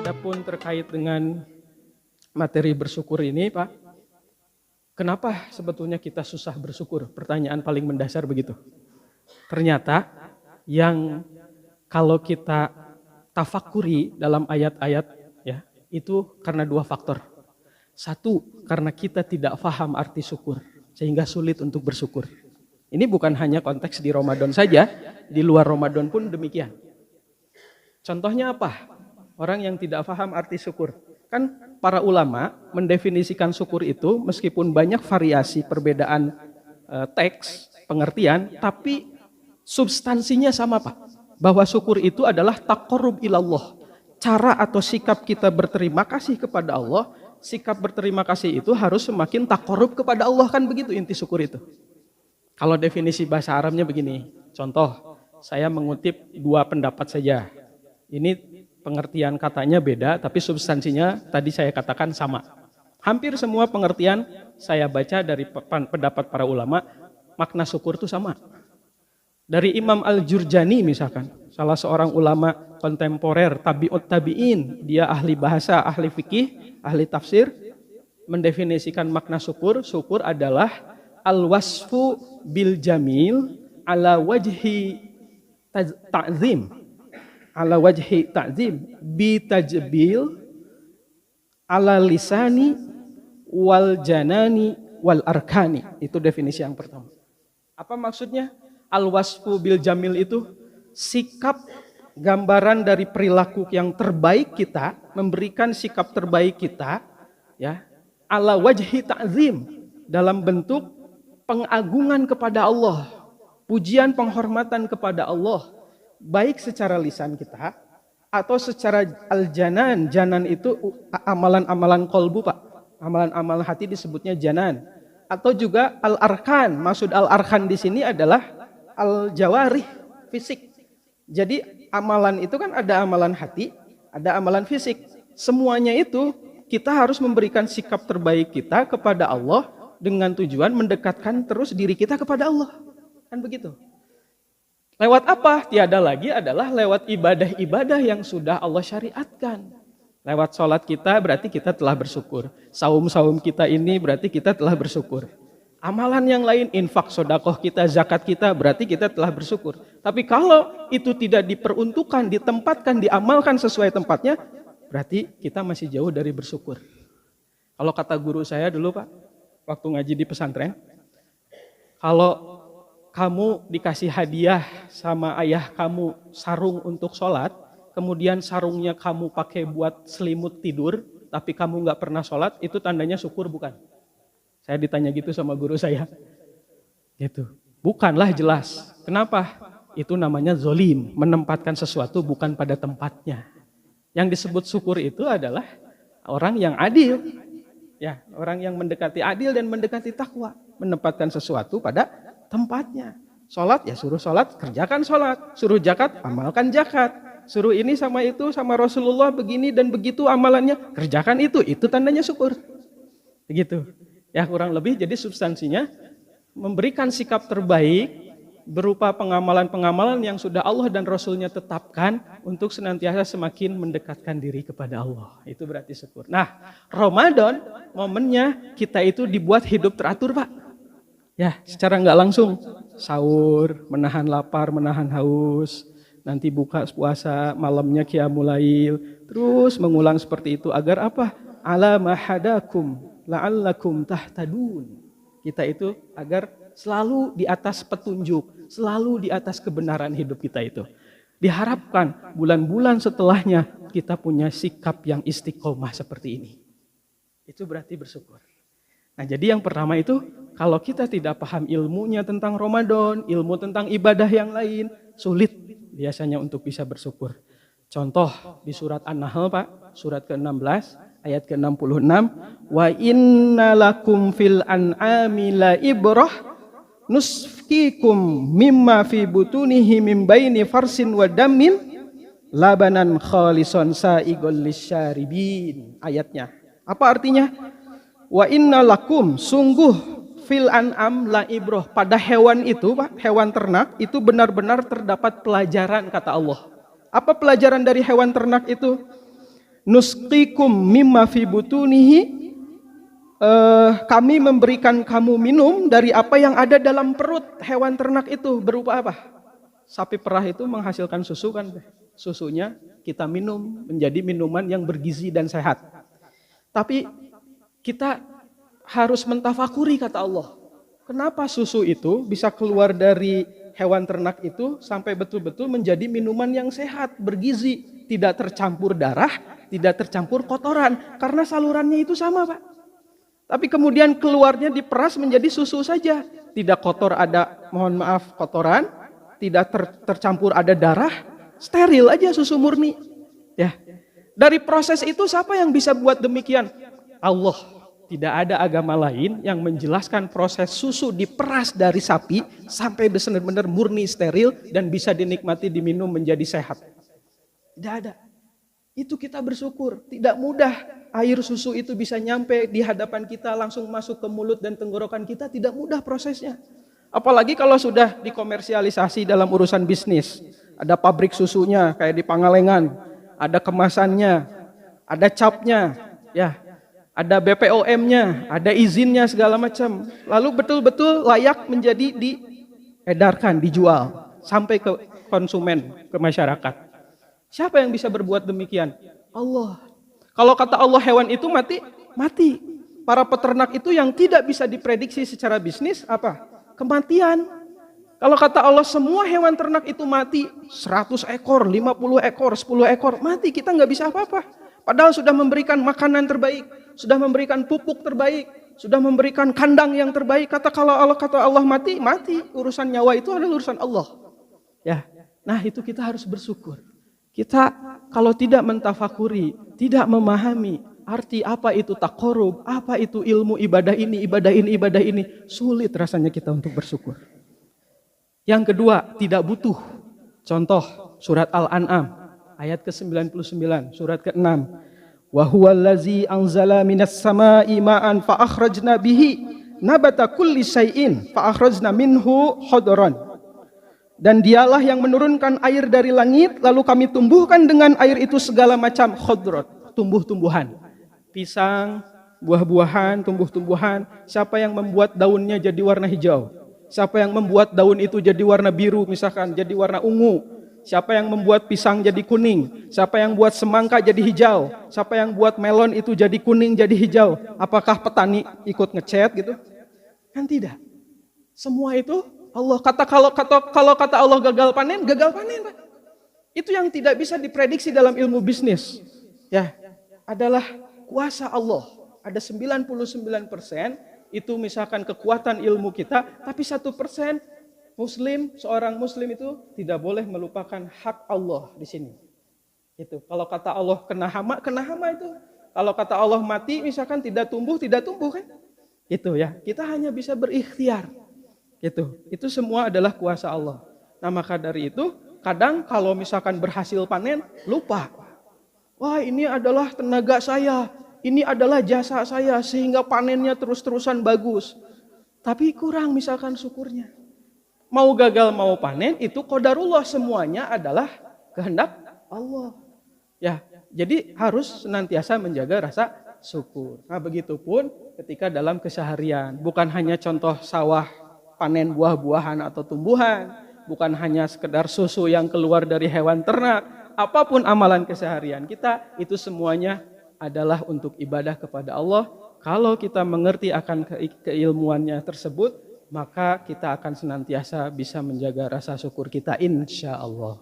Adapun terkait dengan materi bersyukur ini, Pak, kenapa sebetulnya kita susah bersyukur? Pertanyaan paling mendasar begitu. Ternyata yang kalau kita tafakuri dalam ayat-ayat ya, itu karena dua faktor. Satu, karena kita tidak paham arti syukur sehingga sulit untuk bersyukur. Ini bukan hanya konteks di Ramadan saja, di luar Ramadan pun demikian. Contohnya apa? Orang yang tidak paham arti syukur. Kan para ulama mendefinisikan syukur itu meskipun banyak variasi perbedaan teks, pengertian, tapi substansinya sama, Pak. Bahwa syukur itu adalah taqarrub ilallah. Cara atau sikap kita berterima kasih kepada Allah, sikap berterima kasih itu harus semakin taqarrub kepada Allah, kan begitu inti syukur itu. Kalau definisi bahasa Arabnya begini, contoh, saya mengutip dua pendapat saja. Ini pengertian katanya beda, tapi substansinya tadi saya katakan sama. Hampir semua pengertian saya baca dari pendapat para ulama, makna syukur itu sama. Dari Imam Al-Jurjani misalkan, salah seorang ulama kontemporer, tabi'ut tabi'in, dia ahli bahasa, ahli fikih, ahli tafsir, mendefinisikan makna syukur. Syukur adalah al-wasfu bil jamil ala wajhi ta'zim. Ala wajhi ta'zim bi tajbil ala lisani wal janani wal arkani. Itu definisi yang pertama. Apa maksudnya? Al-wasfu bil jamil itu sikap gambaran dari perilaku yang terbaik kita, memberikan sikap terbaik kita ya, ala wajhi ta'zim, dalam bentuk pengagungan kepada Allah, pujian penghormatan kepada Allah, baik secara lisan kita atau secara al-janan. Janan itu amalan-amalan kolbu, Pak. Amalan-amalan hati disebutnya janan. Atau juga al-arkan. Maksud al-arkan di sini adalah al-jawarih, fisik. Jadi amalan itu kan ada amalan hati, ada amalan fisik. Semuanya itu kita harus memberikan sikap terbaik kita kepada Allah dengan tujuan mendekatkan terus diri kita kepada Allah. Kan begitu. Lewat apa? Tiada lagi adalah lewat ibadah-ibadah yang sudah Allah syariatkan. Lewat sholat kita berarti kita telah bersyukur. Saum-saum kita ini berarti kita telah bersyukur. Amalan yang lain, infak, sodakoh kita, zakat kita, berarti kita telah bersyukur. Tapi kalau itu tidak diperuntukkan, ditempatkan, diamalkan sesuai tempatnya, berarti kita masih jauh dari bersyukur. Kalau kata guru saya dulu, Pak, waktu ngaji di pesantren, kalau kamu dikasih hadiah sama ayah kamu sarung untuk sholat, kemudian sarungnya kamu pakai buat selimut tidur, tapi kamu nggak pernah sholat, itu tandanya syukur bukan? Saya ditanya gitu sama guru saya. Gitu. Bukanlah jelas. Kenapa? Itu namanya zolim, menempatkan sesuatu bukan pada tempatnya. Yang disebut syukur itu adalah orang yang adil. Ya, orang yang mendekati adil dan mendekati takwa, menempatkan sesuatu pada tempatnya. Sholat ya suruh sholat, kerjakan sholat. Suruh zakat, amalkan zakat. Suruh ini sama itu, sama Rasulullah begini dan begitu amalannya, kerjakan itu tandanya syukur. Begitu. Ya kurang lebih, jadi substansinya memberikan sikap terbaik berupa pengamalan-pengamalan yang sudah Allah dan Rasulnya tetapkan untuk senantiasa semakin mendekatkan diri kepada Allah. Itu berarti syukur. Nah, Ramadan momennya kita itu dibuat hidup teratur, Pak. Ya, secara nggak langsung. Sahur, menahan lapar, menahan haus. Nanti buka puasa, malamnya qiyamul lail. Terus mengulang seperti itu agar apa? Ala mahadakum la'allakum tahtadun. Kita itu agar selalu di atas petunjuk, selalu di atas kebenaran hidup kita itu. Diharapkan bulan-bulan setelahnya kita punya sikap yang istiqomah seperti ini. Itu berarti bersyukur. Nah, jadi yang pertama itu, kalau kita tidak paham ilmunya tentang Ramadan, ilmu tentang ibadah yang lain, sulit biasanya untuk bisa bersyukur. Contoh di surat An-Nahl, Pak, surat ke-16, ayat ke-66, wa inna lakum fil an'ami la ibrah nusfikum mimma fi butunihi min baini farsin wa damin labanan khalisan sa'igal lisyaribin. Ayatnya. Apa artinya? Wa inna lakum, sungguh fil an'am la ibrah, pada hewan itu, Pak, hewan ternak itu benar-benar terdapat pelajaran kata Allah. Apa pelajaran dari hewan ternak itu? nusqikum mimma fi butunihi, kami memberikan kamu minum dari apa yang ada dalam perut hewan ternak itu. Berupa apa? Sapi perah itu menghasilkan susu kan, susunya kita minum menjadi minuman yang bergizi dan sehat. Tapi kita harus mentafakuri, kata Allah, kenapa susu itu bisa keluar dari hewan ternak itu sampai betul-betul menjadi minuman yang sehat, bergizi, tidak tercampur darah, tidak tercampur kotoran, karena salurannya itu sama, Pak. Tapi kemudian keluarnya diperas menjadi susu saja, tidak kotor ada, mohon maaf, kotoran, tidak tercampur ada darah, steril aja susu murni. Ya. Dari proses itu siapa yang bisa buat demikian? Allah. Tidak ada agama lain yang menjelaskan proses susu diperas dari sapi sampai benar-benar murni steril dan bisa dinikmati, diminum menjadi sehat. Tidak ada. Itu kita bersyukur. Tidak mudah air susu itu bisa nyampe di hadapan kita, langsung masuk ke mulut dan tenggorokan kita. Tidak mudah prosesnya. Apalagi kalau sudah dikomersialisasi dalam urusan bisnis. Ada pabrik susunya kayak di Pangalengan. Ada kemasannya. Ada capnya. Ya. Ada BPOM-nya, ada izinnya segala macam. Lalu betul-betul layak menjadi diedarkan, dijual sampai ke konsumen, ke masyarakat. Siapa yang bisa berbuat demikian? Allah. Kalau kata Allah hewan itu mati, mati. Para peternak itu yang tidak bisa diprediksi secara bisnis apa? Kematian. Kalau kata Allah semua hewan ternak itu mati, 100 ekor, 50 ekor, 10 ekor, mati, kita nggak bisa apa-apa. Padahal sudah memberikan makanan terbaik, sudah memberikan pupuk terbaik, sudah memberikan kandang yang terbaik. Kalau Allah mati, mati. Urusan nyawa itu adalah urusan Allah. Ya, nah itu kita harus bersyukur. Kita kalau tidak mentafakuri, tidak memahami arti apa itu taqarrub, apa itu ilmu ibadah ini, sulit rasanya kita untuk bersyukur. Yang kedua, tidak butuh. Contoh surat Al-An'am ayat ke-99, surat ke-6. Wa huwallazi anzala minas samaa'i ma'an fa akhrajna bihi nabata kulli syai'in fa akhrajna minhu khadran. Dan dialah yang menurunkan air dari langit, lalu kami tumbuhkan dengan air itu segala macam khadrat, tumbuh-tumbuhan. Pisang, buah-buahan, tumbuh-tumbuhan. Siapa yang membuat daunnya jadi warna hijau? Siapa yang membuat daun itu jadi warna biru, misalkan jadi warna ungu? Siapa yang membuat pisang jadi kuning? Siapa yang buat semangka jadi hijau? Siapa yang buat melon itu jadi kuning, jadi hijau? Apakah petani ikut ngecat gitu? Kan tidak. Semua itu Allah kalau kata Allah gagal panen, Pak. Itu yang tidak bisa diprediksi dalam ilmu bisnis. Ya, adalah kuasa Allah. Ada 99% itu misalkan kekuatan ilmu kita, tapi 1% Muslim, seorang Muslim itu tidak boleh melupakan hak Allah di sini. Itu. Kalau kata Allah kena hama itu. Kalau kata Allah mati, misalkan tidak tumbuh kan? Itu ya. Kita hanya bisa berikhtiar. Itu semua adalah kuasa Allah. Nah maka dari itu, kadang kalau misalkan berhasil panen, lupa. Wah ini adalah tenaga saya, ini adalah jasa saya, sehingga panennya terus-terusan bagus. Tapi kurang misalkan syukurnya. Mau gagal mau panen itu qadarullah, semuanya adalah kehendak Allah. Ya, jadi harus senantiasa menjaga rasa syukur. Nah, begitupun ketika dalam keseharian, bukan hanya contoh sawah panen buah-buahan atau tumbuhan, bukan hanya sekedar susu yang keluar dari hewan ternak, apapun amalan keseharian kita itu semuanya adalah untuk ibadah kepada Allah. Kalau kita mengerti akan keilmuannya tersebut, maka kita akan senantiasa bisa menjaga rasa syukur kita, insya Allah.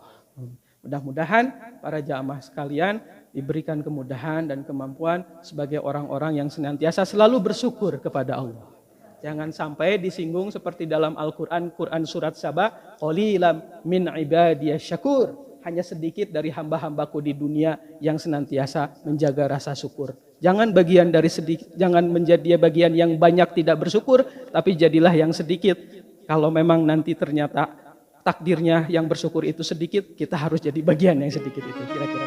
Mudah-mudahan para jamaah sekalian diberikan kemudahan dan kemampuan sebagai orang-orang yang senantiasa selalu bersyukur kepada Allah. Jangan sampai disinggung seperti dalam Al-Quran, Quran surat Saba, qalilam min ibadiyasy syakur. Hanya sedikit dari hamba-hambaku di dunia yang senantiasa menjaga rasa syukur. Jangan bagian dari sedikit, jangan menjadi bagian yang banyak tidak bersyukur, tapi jadilah yang sedikit. Kalau memang nanti ternyata takdirnya yang bersyukur itu sedikit, kita harus jadi bagian yang sedikit itu. Kira-kira.